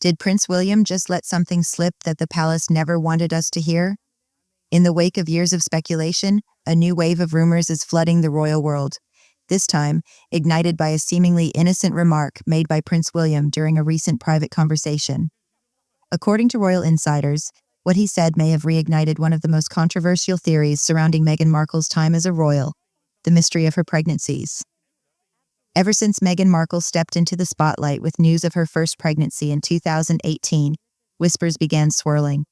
Did Prince William just let something slip that the palace never wanted us to hear? In the wake of years of speculation, a new wave of rumors is flooding the royal world, this time ignited by a seemingly innocent remark made by Prince William during a recent private conversation. According to royal insiders, what he said may have reignited one of the most controversial theories surrounding Meghan Markle's time as a royal, the mystery of her pregnancies. Ever since Meghan Markle stepped into the spotlight with news of her first pregnancy in 2018, whispers began swirling.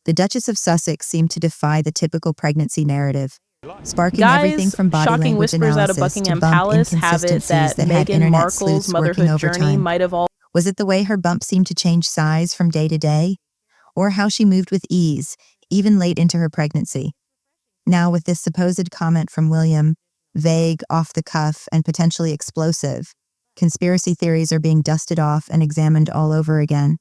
The Duchess of Sussex seemed to defy the typical pregnancy narrative, sparking everything from body shocking language whispers out of analysis to Buckingham bump Palace have it inconsistencies that that had Meghan internet Markle's sleuths working motherhood journey overtime. might have all. Was it the way her bump seemed to change size from day to day? Or how she moved with ease, even late into her pregnancy? Now, with this supposed comment from William, vague, off the cuff, and potentially explosive, conspiracy theories are being dusted off and examined all over again.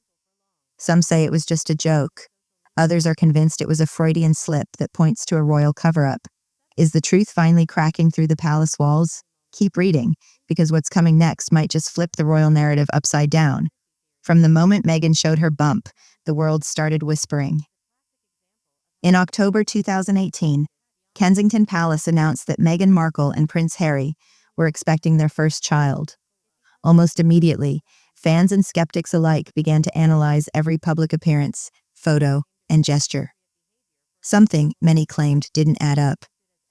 Some say it was just a joke. Others are convinced it was a Freudian slip that points to a royal cover-up. Is the truth finally cracking through the palace walls? Keep reading, because what's coming next might just flip the royal narrative upside down. From the moment Meghan showed her bump, the world started whispering. In October 2018, Kensington Palace announced that Meghan Markle and Prince Harry were expecting their first child. Almost immediately, fans and skeptics alike began to analyze every public appearance, photo, and gesture. Something, many claimed, didn't add up.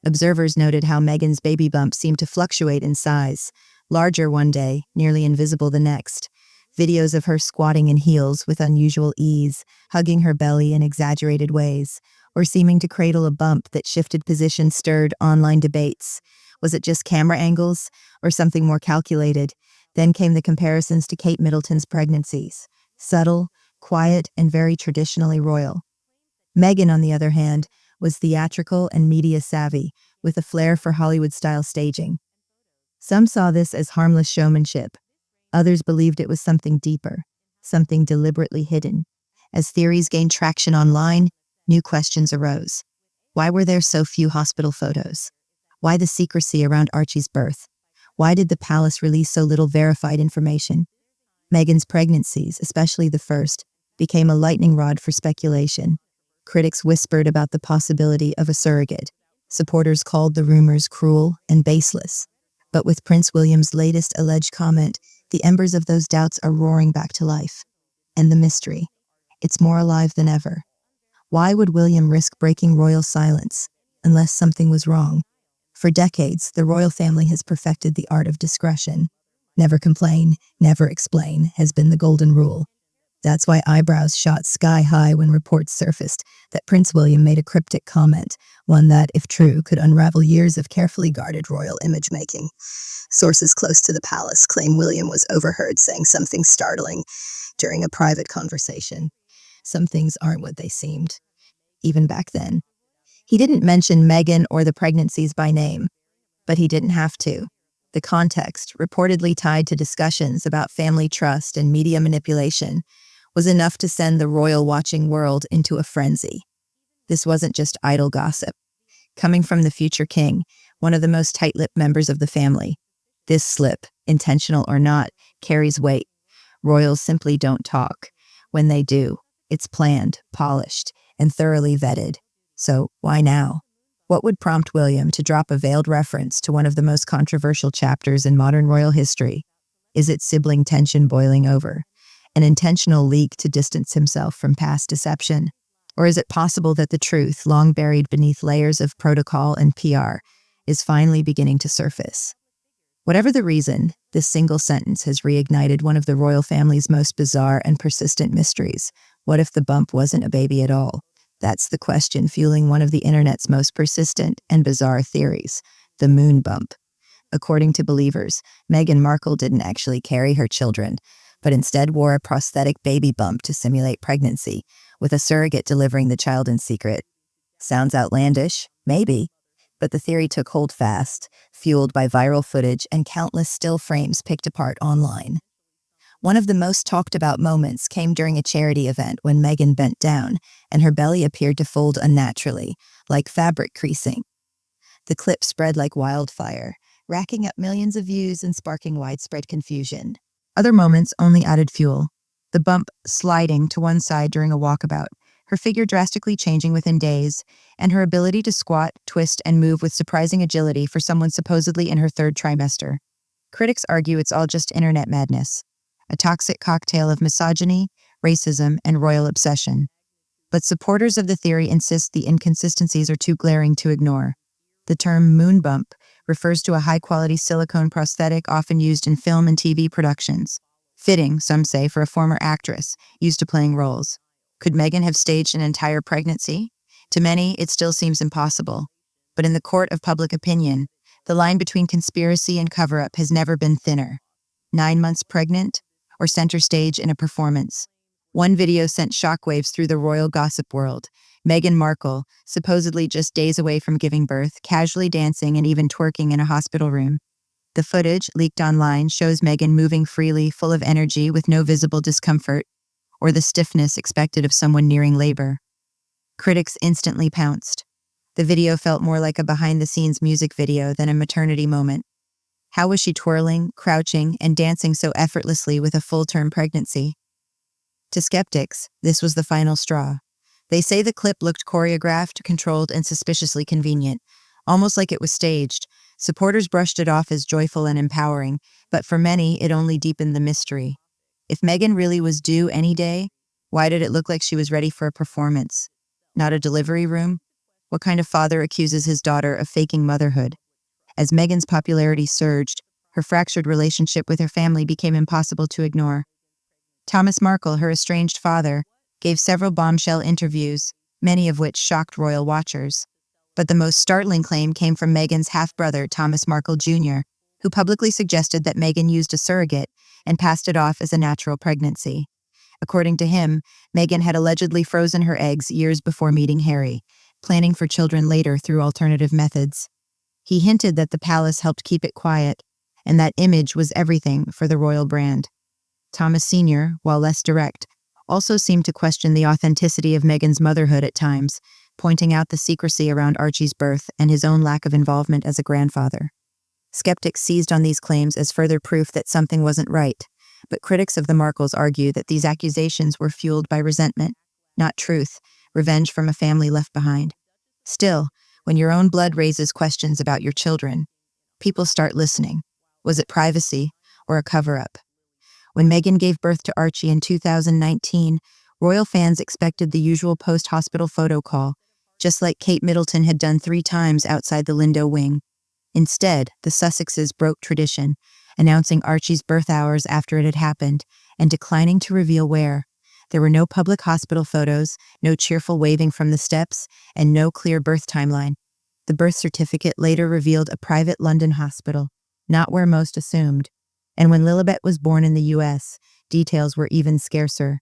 Observers noted how Meghan's baby bump seemed to fluctuate in size, larger one day, nearly invisible the next. Videos of her squatting in heels with unusual ease, hugging her belly in exaggerated ways, or seeming to cradle a bump that shifted position stirred online debates. Was it just camera angles, or something more calculated? Then came the comparisons to Kate Middleton's pregnancies. Subtle, quiet, and very traditionally royal. Meghan, on the other hand, was theatrical and media-savvy, with a flair for Hollywood-style staging. Some saw this as harmless showmanship. Others believed it was something deeper, something deliberately hidden. As theories gained traction online, new questions arose. Why were there so few hospital photos? Why the secrecy around Archie's birth? Why did the palace release so little verified information? Meghan's pregnancies, especially the first, became a lightning rod for speculation. Critics whispered about the possibility of a surrogate. Supporters called the rumors cruel and baseless. But with Prince William's latest alleged comment, the embers of those doubts are roaring back to life. And the mystery, it's more alive than ever. Why would William risk breaking royal silence unless something was wrong? For decades, the royal family has perfected the art of discretion. Never complain, never explain has been the golden rule. That's why eyebrows shot sky high when reports surfaced that Prince William made a cryptic comment, one that, if true, could unravel years of carefully guarded royal image-making. Sources close to the palace claim William was overheard saying something startling during a private conversation. Some things aren't what they seemed, even back then. He didn't mention Meghan or the pregnancies by name, but he didn't have to. The context, reportedly tied to discussions about family trust and media manipulation, was enough to send the royal watching world into a frenzy. This wasn't just idle gossip. Coming from the future king, one of the most tight-lipped members of the family, this slip, intentional or not, carries weight. Royals simply don't talk. When they do, it's planned, polished, and thoroughly vetted. So why now? What would prompt William to drop a veiled reference to one of the most controversial chapters in modern royal history? Is it sibling tension boiling over? An intentional leak to distance himself from past deception? Or is it possible that the truth, long buried beneath layers of protocol and PR, is finally beginning to surface? Whatever the reason, this single sentence has reignited one of the royal family's most bizarre and persistent mysteries. What if the bump wasn't a baby at all? That's the question fueling one of the internet's most persistent and bizarre theories, the moon bump. According to believers, Meghan Markle didn't actually carry her children, but instead wore a prosthetic baby bump to simulate pregnancy, with a surrogate delivering the child in secret. Sounds outlandish? Maybe. But the theory took hold fast, fueled by viral footage and countless still frames picked apart online. One of the most talked about moments came during a charity event when Meghan bent down and her belly appeared to fold unnaturally, like fabric creasing. The clip spread like wildfire, racking up millions of views and sparking widespread confusion. Other moments only added fuel. the bump sliding to one side during a walkabout, her figure drastically changing within days, and her ability to squat, twist, and move with surprising agility for someone supposedly in her third trimester. Critics argue it's all just internet madness, a toxic cocktail of misogyny, racism, and royal obsession. But supporters of the theory insist the inconsistencies are too glaring to ignore. The term moon bump refers to a high-quality silicone prosthetic often used in film and TV productions. Fitting, some say, for a former actress used to playing roles. Could Meghan have staged an entire pregnancy? To many, it still seems impossible. But in the court of public opinion, the line between conspiracy and cover-up has never been thinner. 9 months pregnant, or center stage in a performance. One video sent shockwaves through the royal gossip world. Meghan Markle, supposedly just days away from giving birth, casually dancing and even twerking in a hospital room. The footage, leaked online, shows Meghan moving freely, full of energy, with no visible discomfort, or the stiffness expected of someone nearing labor. Critics instantly pounced. The video felt more like a behind-the-scenes music video than a maternity moment. How was she twirling, crouching, and dancing so effortlessly with a full-term pregnancy? To skeptics, this was the final straw. They say the clip looked choreographed, controlled, and suspiciously convenient, almost like it was staged. Supporters brushed it off as joyful and empowering, but for many, it only deepened the mystery. If Meghan really was due any day, why did it look like she was ready for a performance? Not a delivery room? What kind of father accuses his daughter of faking motherhood? As Meghan's popularity surged, her fractured relationship with her family became impossible to ignore. Thomas Markle, her estranged father, gave several bombshell interviews, many of which shocked royal watchers. But the most startling claim came from Meghan's half-brother, Thomas Markle Jr., who publicly suggested that Meghan used a surrogate and passed it off as a natural pregnancy. According to him, Meghan had allegedly frozen her eggs years before meeting Harry, planning for children later through alternative methods. He hinted that the palace helped keep it quiet, and that image was everything for the royal brand. Thomas Sr., while less direct, also seemed to question the authenticity of Meghan's motherhood at times, pointing out the secrecy around Archie's birth and his own lack of involvement as a grandfather. Skeptics seized on these claims as further proof that something wasn't right, but critics of the Markles argue that these accusations were fueled by resentment, not truth, revenge from a family left behind. Still, when your own blood raises questions about your children, people start listening. Was it privacy or a cover-up? When Meghan gave birth to Archie in 2019, royal fans expected the usual post-hospital photo call, just like Kate Middleton had done 3 times outside the Lindo wing. Instead, the Sussexes broke tradition, announcing Archie's birth hours after it had happened and declining to reveal where. There were no public hospital photos, no cheerful waving from the steps, and no clear birth timeline. The birth certificate later revealed a private London hospital, not where most assumed. And when Lilibet was born in the US, details were even scarcer.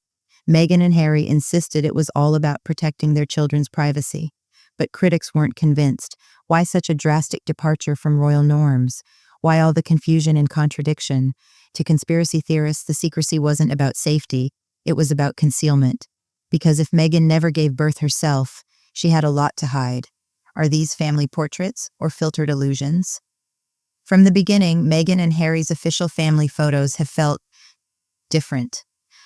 Meghan and Harry insisted it was all about protecting their children's privacy. But critics weren't convinced. Why such a drastic departure from royal norms? Why all the confusion and contradiction? To conspiracy theorists, the secrecy wasn't about safety, it was about concealment. Because if Meghan never gave birth herself, she had a lot to hide. Are these family portraits or filtered illusions? From the beginning, Meghan and Harry's official family photos have felt different.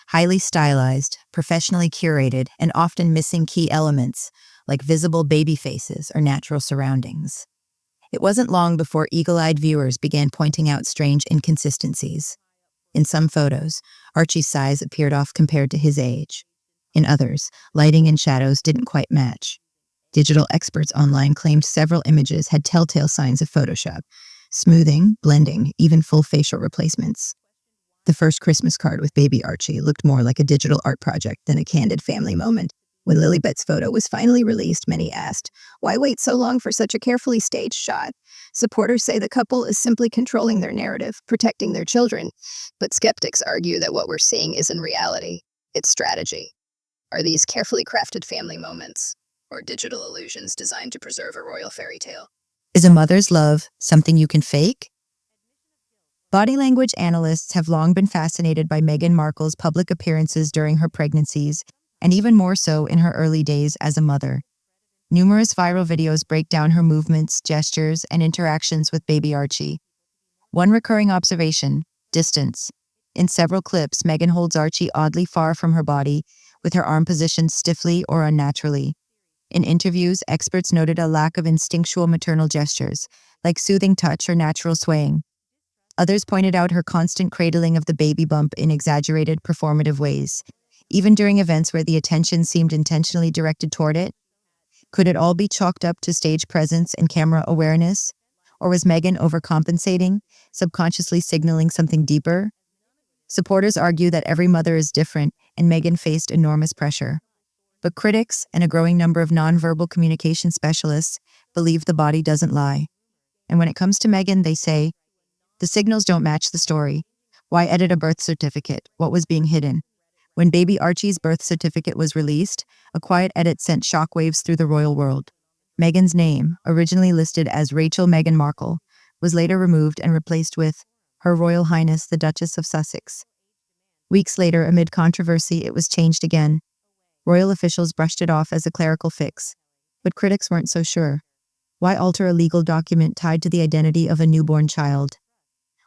Highly stylized, professionally curated, and often missing key elements, like visible baby faces or natural surroundings. It wasn't long before eagle-eyed viewers began pointing out strange inconsistencies. In some photos, Archie's size appeared off compared to his age. In others, lighting and shadows didn't quite match. Digital experts online claimed several images had telltale signs of Photoshop, smoothing, blending, even full facial replacements. The first Christmas card with baby Archie looked more like a digital art project than a candid family moment. When Lilibet's photo was finally released, many asked, why wait so long for such a carefully staged shot? Supporters say the couple is simply controlling their narrative, protecting their children. But skeptics argue that what we're seeing isn't reality, it's strategy. Are these carefully crafted family moments, or digital illusions designed to preserve a royal fairy tale? Is a mother's love something you can fake? Body language analysts have long been fascinated by Meghan Markle's public appearances during her pregnancies, and even more so in her early days as a mother. Numerous viral videos break down her movements, gestures, and interactions with baby Archie. One recurring observation: distance. In several clips, Meghan holds Archie oddly far from her body, with her arm positioned stiffly or unnaturally. In interviews, experts noted a lack of instinctual maternal gestures, like soothing touch or natural swaying. Others pointed out her constant cradling of the baby bump in exaggerated, performative ways, even during events where the attention seemed intentionally directed toward it. Could it all be chalked up to stage presence and camera awareness? Or was Meghan overcompensating, subconsciously signaling something deeper? Supporters argue that every mother is different and Meghan faced enormous pressure. But critics and a growing number of nonverbal communication specialists believe the body doesn't lie. And when it comes to Meghan, they say, the signals don't match the story. Why edit a birth certificate? What was being hidden? When baby Archie's birth certificate was released, a quiet edit sent shockwaves through the royal world. Meghan's name, originally listed as Rachel Meghan Markle, was later removed and replaced with Her Royal Highness the Duchess of Sussex. Weeks later, amid controversy, it was changed again. Royal officials brushed it off as a clerical fix, but critics weren't so sure. Why alter a legal document tied to the identity of a newborn child?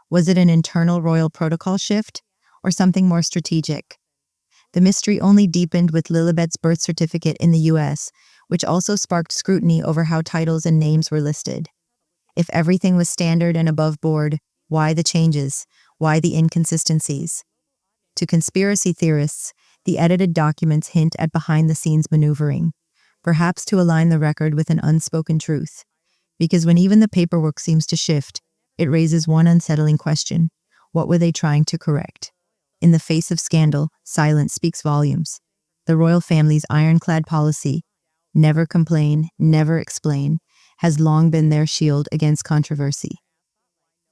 Was it an internal royal protocol shift, or something more strategic? The mystery only deepened with Lilibet's birth certificate in the US, which also sparked scrutiny over how titles and names were listed. If everything was standard and above board, why the changes? Why the inconsistencies? To conspiracy theorists, the edited documents hint at behind-the-scenes maneuvering, perhaps to align the record with an unspoken truth. Because when even the paperwork seems to shift, it raises one unsettling question. What were they trying to correct? In the face of scandal, silence speaks volumes. The royal family's ironclad policy, never complain, never explain, has long been their shield against controversy.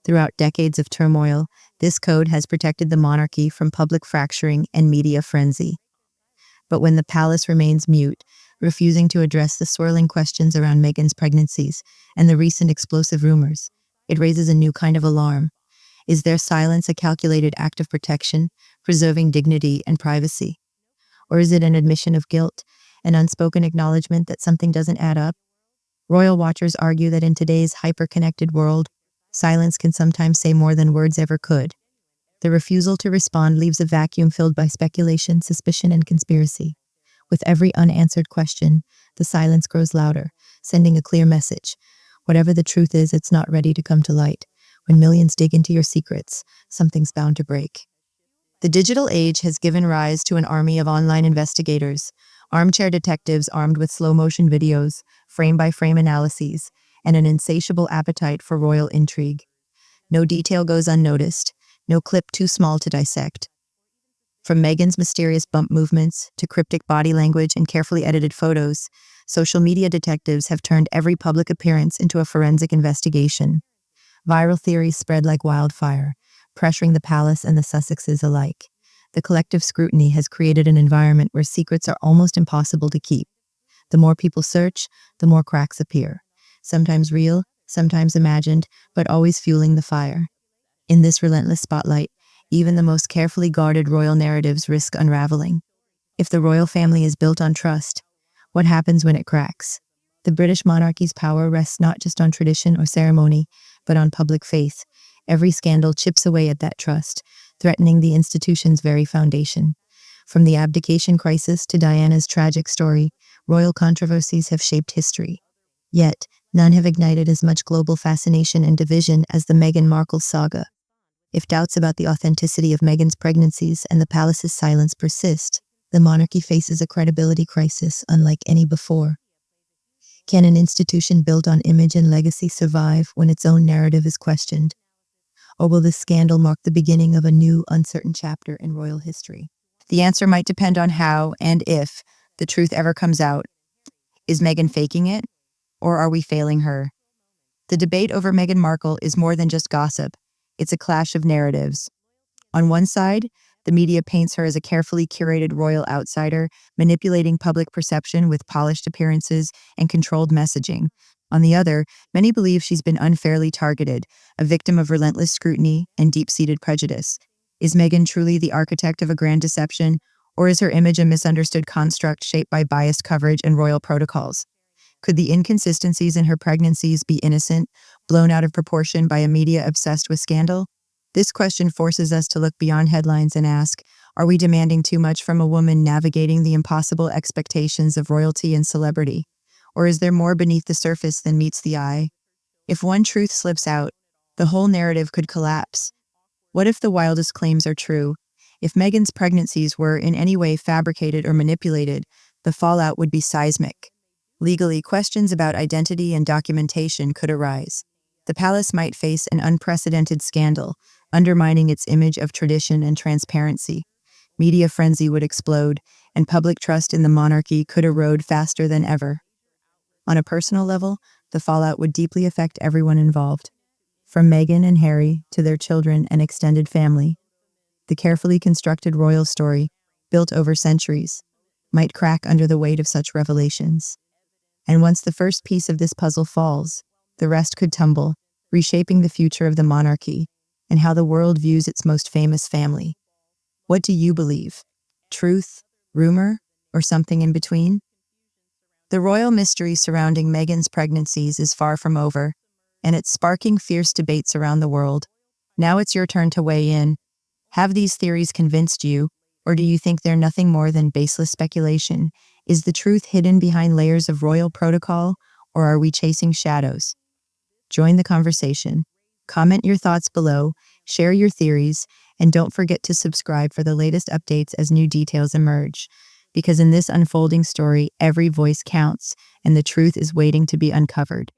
Throughout decades of turmoil, this code has protected the monarchy from public fracturing and media frenzy. But when the palace remains mute, refusing to address the swirling questions around Meghan's pregnancies and the recent explosive rumors, it raises a new kind of alarm. Is their silence a calculated act of protection, preserving dignity and privacy? Or is it an admission of guilt, an unspoken acknowledgement that something doesn't add up? Royal watchers argue that in today's hyper-connected world, silence can sometimes say more than words ever could. The refusal to respond leaves a vacuum filled by speculation, suspicion, and conspiracy. With every unanswered question, the silence grows louder, sending a clear message. Whatever the truth is, it's not ready to come to light. When millions dig into your secrets, something's bound to break. The digital age has given rise to an army of online investigators, armchair detectives armed with slow-motion videos, frame-by-frame analyses, and an insatiable appetite for royal intrigue. No detail goes unnoticed, no clip too small to dissect. From Meghan's mysterious bump movements to cryptic body language and carefully edited photos, social media detectives have turned every public appearance into a forensic investigation. Viral theories spread like wildfire, pressuring the palace and the Sussexes alike. The collective scrutiny has created an environment where secrets are almost impossible to keep. The more people search, the more cracks appear. Sometimes real, sometimes imagined, but always fueling the fire. In this relentless spotlight, even the most carefully guarded royal narratives risk unraveling. If the royal family is built on trust, what happens when it cracks? The British monarchy's power rests not just on tradition or ceremony, but on public faith. Every scandal chips away at that trust, threatening the institution's very foundation. From the abdication crisis to Diana's tragic story, royal controversies have shaped history. Yet, none have ignited as much global fascination and division as the Meghan Markle saga. If doubts about the authenticity of Meghan's pregnancies and the palace's silence persist, the monarchy faces a credibility crisis unlike any before. Can an institution built on image and legacy survive when its own narrative is questioned? Or will this scandal mark the beginning of a new, uncertain chapter in royal history? The answer might depend on how and if the truth ever comes out. Is Meghan faking it, or are we failing her? The debate over Meghan Markle is more than just gossip. It's a clash of narratives. On one side, the media paints her as a carefully curated royal outsider, manipulating public perception with polished appearances and controlled messaging. On the other, many believe she's been unfairly targeted, a victim of relentless scrutiny and deep-seated prejudice. Is Meghan truly the architect of a grand deception, or is her image a misunderstood construct shaped by biased coverage and royal protocols? Could the inconsistencies in her pregnancies be innocent, blown out of proportion by a media obsessed with scandal? This question forces us to look beyond headlines and ask, are we demanding too much from a woman navigating the impossible expectations of royalty and celebrity? Or is there more beneath the surface than meets the eye? If one truth slips out, the whole narrative could collapse. What if the wildest claims are true? If Meghan's pregnancies were in any way fabricated or manipulated, the fallout would be seismic. Legally, questions about identity and documentation could arise. The palace might face an unprecedented scandal, undermining its image of tradition and transparency. Media frenzy would explode, and public trust in the monarchy could erode faster than ever. On a personal level, the fallout would deeply affect everyone involved. From Meghan and Harry to their children and extended family, the carefully constructed royal story, built over centuries, might crack under the weight of such revelations. And once the first piece of this puzzle falls, the rest could tumble, reshaping the future of the monarchy and how the world views its most famous family. What do you believe? Truth, rumor, or something in between? The royal mystery surrounding Meghan's pregnancies is far from over, and it's sparking fierce debates around the world. Now it's your turn to weigh in. Have these theories convinced you, or do you think they're nothing more than baseless speculation? Is the truth hidden behind layers of royal protocol, or are we chasing shadows? Join the conversation. Comment your thoughts below, share your theories, and don't forget to subscribe for the latest updates as new details emerge. Because in this unfolding story, every voice counts, and the truth is waiting to be uncovered.